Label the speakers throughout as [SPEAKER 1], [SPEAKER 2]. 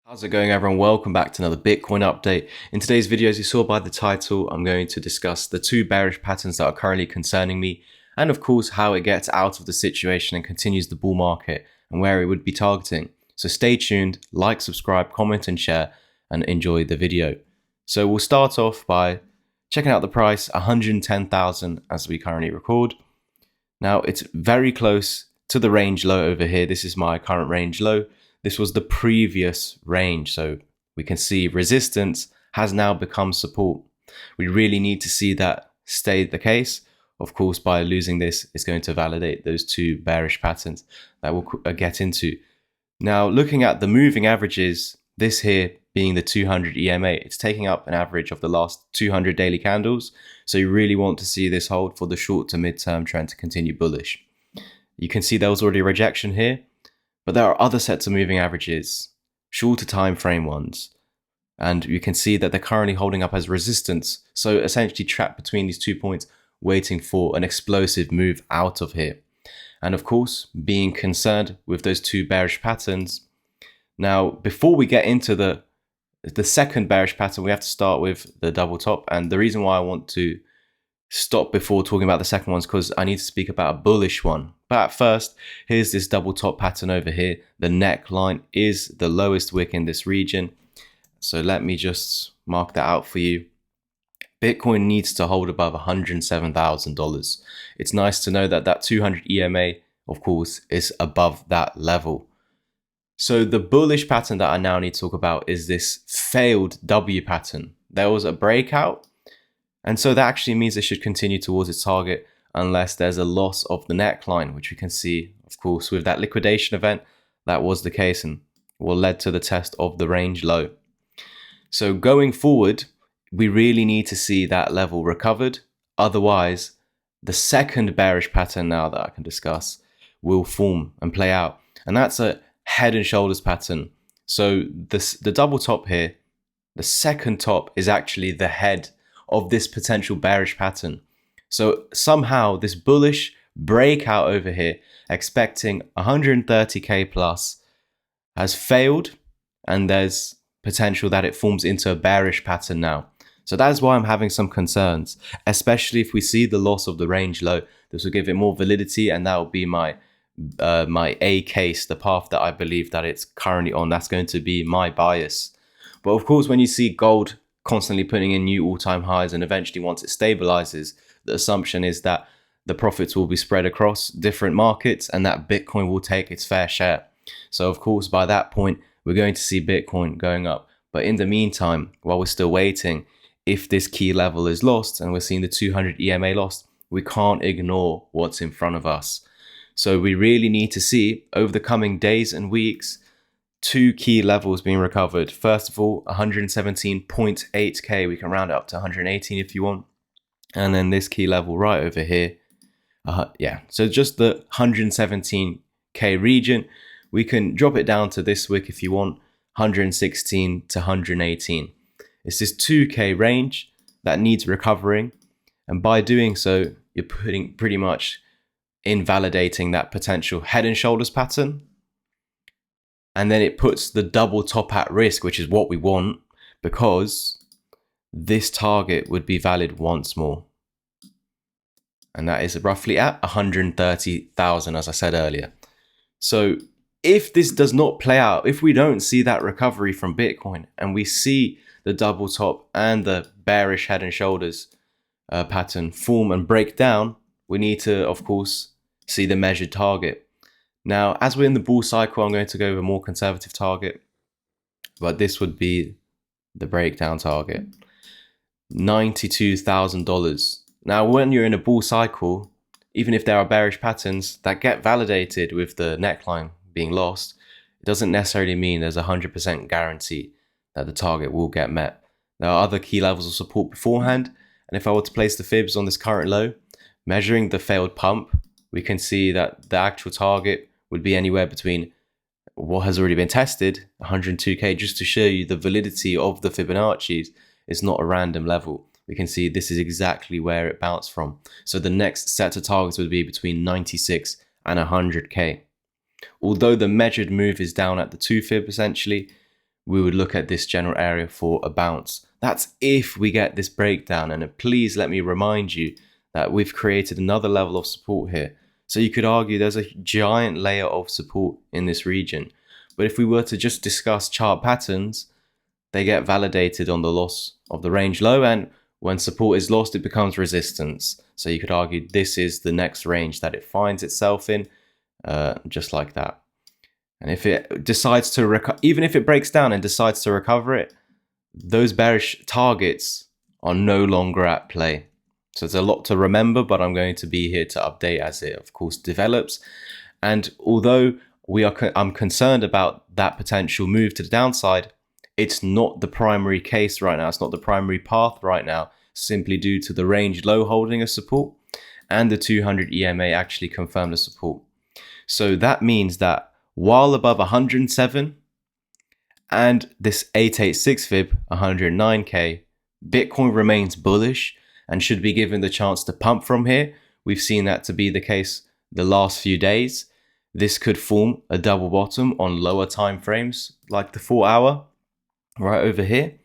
[SPEAKER 1] How's it going, everyone? Welcome back to another Bitcoin update. In today's video, as you saw by the title, I'm going to discuss the two bearish patterns that are currently concerning me, and of course how it gets out of the situation and continues the bull market and where it would be targeting. So stay tuned, like, subscribe, comment and share, and enjoy the video. So we'll start off by checking out the price, 110,000 as we currently record. Now it's very close to the range low over here. This is my current range low. This was the previous range, so we can see resistance has now become support. We really need to see that stay the case. Of course, by losing this, it's going to validate those two bearish patterns that we'll get into. Now, looking at the moving averages, this here being the 200 EMA, it's taking up an average of the last 200 daily candles. So you really want to see this hold for the short to mid-term trend to continue bullish. You can see there was already a rejection here. But there are other sets of moving averages, shorter time frame ones, and you can see that they're currently holding up as resistance. So essentially trapped between these 2 points, waiting for an explosive move out of here. And of course, being concerned with those two bearish patterns. Now, before we get into the second bearish pattern, we have to start with the double top. And the reason why I want to stop before talking about the second one is because I need to speak about a bullish one. But first, here's this double top pattern over here. The neckline is the lowest wick in this region. So let me just mark that out for you. Bitcoin needs to hold above $107,000. It's nice to know that that 200 EMA, of course, is above that level. So the bullish pattern that I now need to talk about is this failed W pattern. There was a breakout, and so that actually means it should continue towards its target unless there's a loss of the neckline, which we can see, of course, with that liquidation event. That was the case and led to the test of the range low. So going forward, we really need to see that level recovered. Otherwise, the second bearish pattern now that I can discuss will form and play out. And that's a head and shoulders pattern. So the double top here, the second top is actually the head of this potential bearish pattern. So somehow this bullish breakout over here, expecting 130k plus, has failed, and there's potential that it forms into a bearish pattern now. So that is why I'm having some concerns, especially if we see the loss of the range low. This will give it more validity, and that will be my A case, the path that I believe that it's currently on. That's going to be my bias. But of course, when you see gold constantly putting in new all-time highs, and eventually once it stabilizes, the assumption is that the profits will be spread across different markets and that Bitcoin will take its fair share. So of course, by that point, we're going to see Bitcoin going up. But in the meantime, while we're still waiting, if this key level is lost and we're seeing the 200 EMA lost, we can't ignore what's in front of us. So we really need to see over the coming days and weeks, two key levels being recovered. First of all, 117.8k, we can round it up to 118 if you want. And then this key level right over here. So just the 117k region, we can drop it down to this wick if you want, 116 to 118. It's this 2k range that needs recovering. And by doing so, you're putting pretty much invalidating that potential head and shoulders pattern. And then it puts the double top at risk, which is what we want, because this target would be valid once more. And that is roughly at 130,000, as I said earlier. So if this does not play out, if we don't see that recovery from Bitcoin and we see the double top and the bearish head and shoulders pattern form and break down, we need to, of course, see the measured target. Now, as we're in the bull cycle, I'm going to go with a more conservative target, but this would be the breakdown target. $92,000. Now, when you're in a bull cycle, even if there are bearish patterns that get validated with the neckline being lost, it doesn't necessarily mean there's a 100% guarantee that the target will get met. There are other key levels of support beforehand, and if I were to place the fibs on this current low, measuring the failed pump, we can see that the actual target would be anywhere between what has already been tested, 102k, just to show you the validity of the Fibonacci's. It's not a random level. We can see this is exactly where it bounced from. So the next set of targets would be between 96 and 100k. Although the measured move is down at the 2 fib essentially, we would look at this general area for a bounce. That's if we get this breakdown. And please let me remind you that we've created another level of support here. So you could argue there's a giant layer of support in this region. But if we were to just discuss chart patterns, they get validated on the loss of the range low, and when support is lost, it becomes resistance. So you could argue this is the next range that it finds itself in, just like that. And if it decides to even if it breaks down and decides to recover it, those bearish targets are no longer at play. So there's a lot to remember, but I'm going to be here to update as it, of course, develops. And although I'm concerned about that potential move to the downside, it's not the primary case right now. It's not the primary path right now, simply due to the range low holding a support and the 200 EMA actually confirmed a support. So that means that while above 107 and this 886 fib 109k, Bitcoin remains bullish and should be given the chance to pump from here. We've seen that to be the case the last few days. This could form a double bottom on lower time frames like the 4 hour right over here.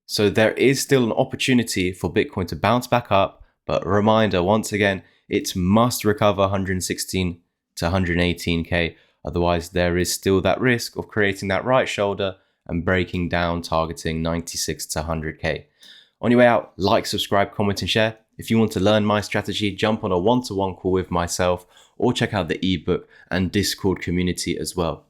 [SPEAKER 1] So there is still an opportunity for Bitcoin to bounce back up, but reminder once again, it must recover 116 to 118k. Otherwise there is still that risk of creating that right shoulder and breaking down, targeting 96 to 100k. On your way out, like, subscribe, comment and share. If you want to learn my strategy, jump on a one-to-one call with myself or check out the ebook and Discord community as well.